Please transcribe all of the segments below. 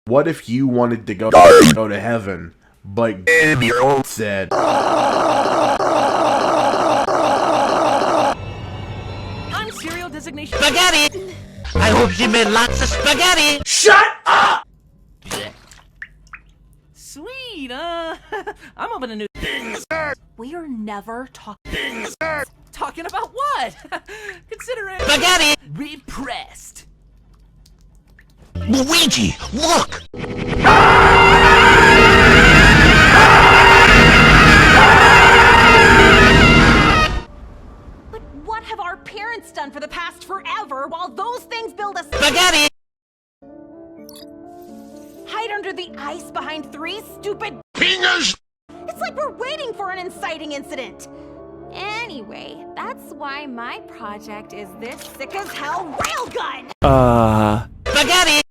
What if you wanted to go to heaven, but your own said, I'm serial designation spaghetti! I hope she made lots of spaghetti! "Shut up!" Sweet, I'm open a new We're never talking about what? Consider it Spaghetti! repressed. Luigi, look! But what have our parents done for the past forever while those things build us Spaghetti! hide under the ice behind three stupid Fingers! It's like we're waiting for an inciting incident. Anyway, that's why my project is this sick as hell railgun! Spaghetti!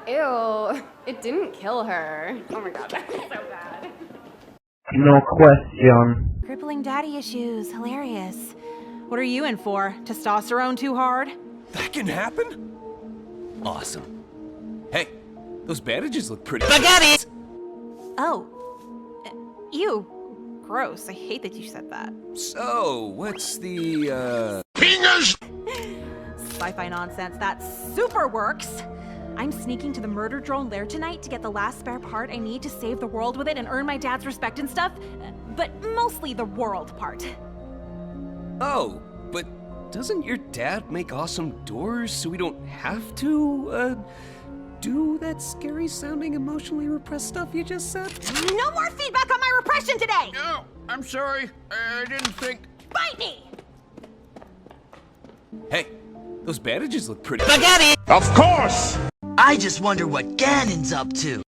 Ew, it didn't kill her. Oh my god, that's so bad. No question. Crippling daddy issues, hilarious. What are you in for? Testosterone too hard? That can happen? Awesome. Hey, those bandages look pretty. Spaghetti! Oh. Ew. Gross. I hate that you said that. So, what's the, Fingers! Sci-fi nonsense. That super works! I'm sneaking to the murder drone lair tonight to get the last spare part I need to save the world with it and earn my dad's respect and stuff. But mostly the world part. Oh, but doesn't your dad make awesome doors so we don't have to, do that scary sounding emotionally repressed stuff you just said? No more feedback on my repression today! Oh, I'm sorry. I didn't think. Bite me! Hey, those bandages look pretty. Spaghetti! Of course! I just wonder what Ganon's up to.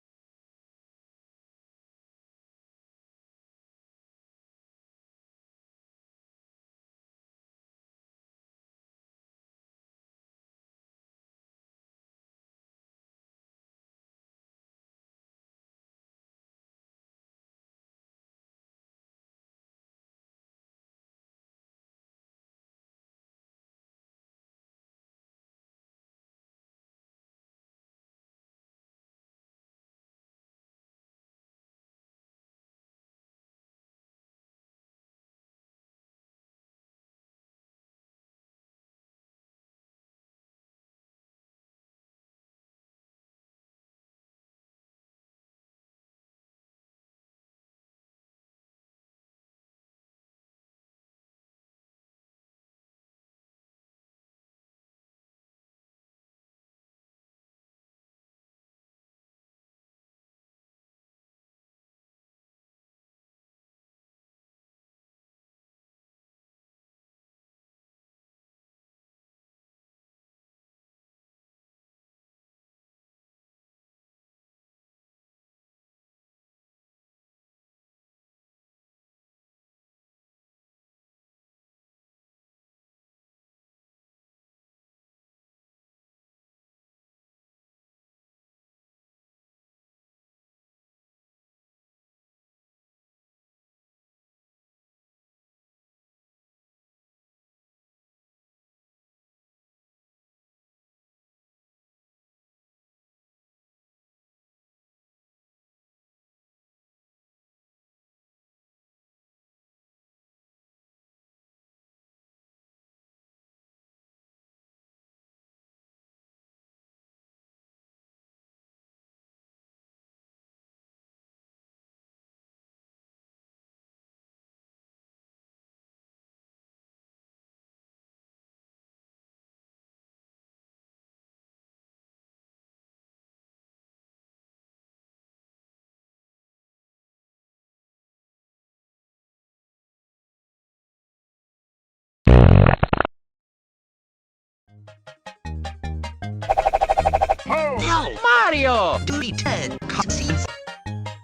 No! Mario! Duty 10 cutscenes.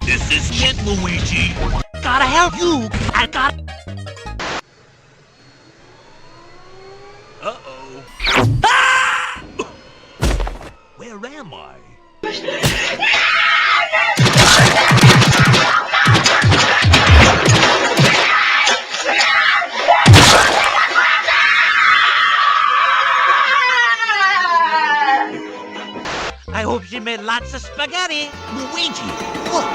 This is it, Luigi. Gotta help you. I gotta. Uh-oh. Ah! Where am I? she made lots of spaghetti. Luigi, look!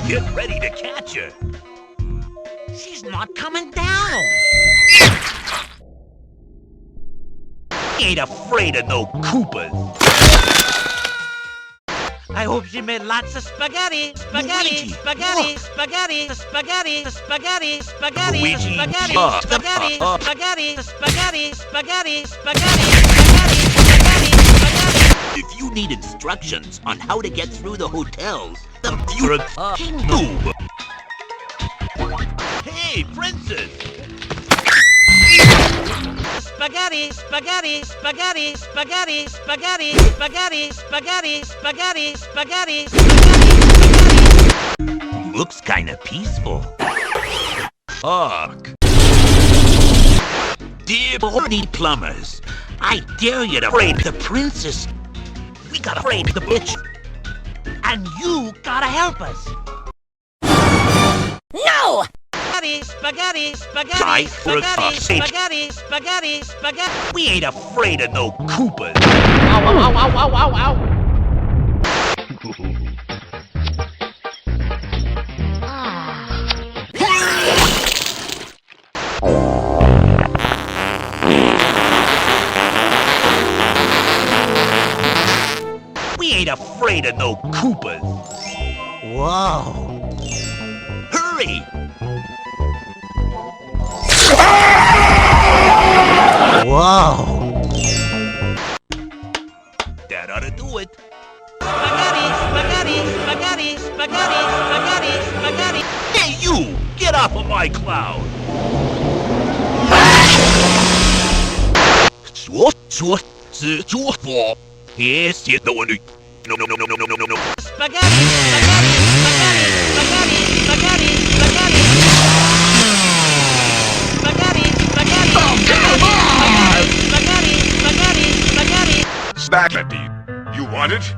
Get ready to catch her. She's not coming down. Ain't afraid of no Koopas. I hope she made lots of spaghetti. Spaghetti, Luigi, spaghetti, look. Spaghetti, spaghetti, spaghetti, spaghetti, Luigi, spaghetti, spaghetti, spaghetti, spaghetti, spaghetti, spaghetti, spaghetti, spaghetti. If you need instructions on how to get through the hotels, you're a fucking noob. Hey, princess! Spaghetti, spaghetti, spaghetti, spaghetti, spaghetti, spaghetti, spaghetti, spaghetti, spaghetti, spaghetti. Looks kinda peaceful. Ugh. Dear horny plumbers, I dare you to raid the princess. We gotta raid the bitch. And you gotta help us. No! Spaghetti, spaghetti, spaghetti, spaghetti, spaghetti, spaghetti, spaghetti. We ain't afraid of no Koopas. Ow, ow, ow, ow, ow, ow, ow. We ain't afraid of no Koopas. Whoa. Hurry! Whoa! That ought to do it. Spaghetti, spaghetti, spaghetti, spaghetti, spaghetti, spaghetti. Hey, you! Get off of my cloud! Yes, yes, no one. No. Spaghetti, spaghetti, spaghetti, spaghetti, spaghetti, spaghetti. Spaghetti, spaghetti, spaghetti, spaghetti, spaghetti, spaghetti. Spaghetti. You want it?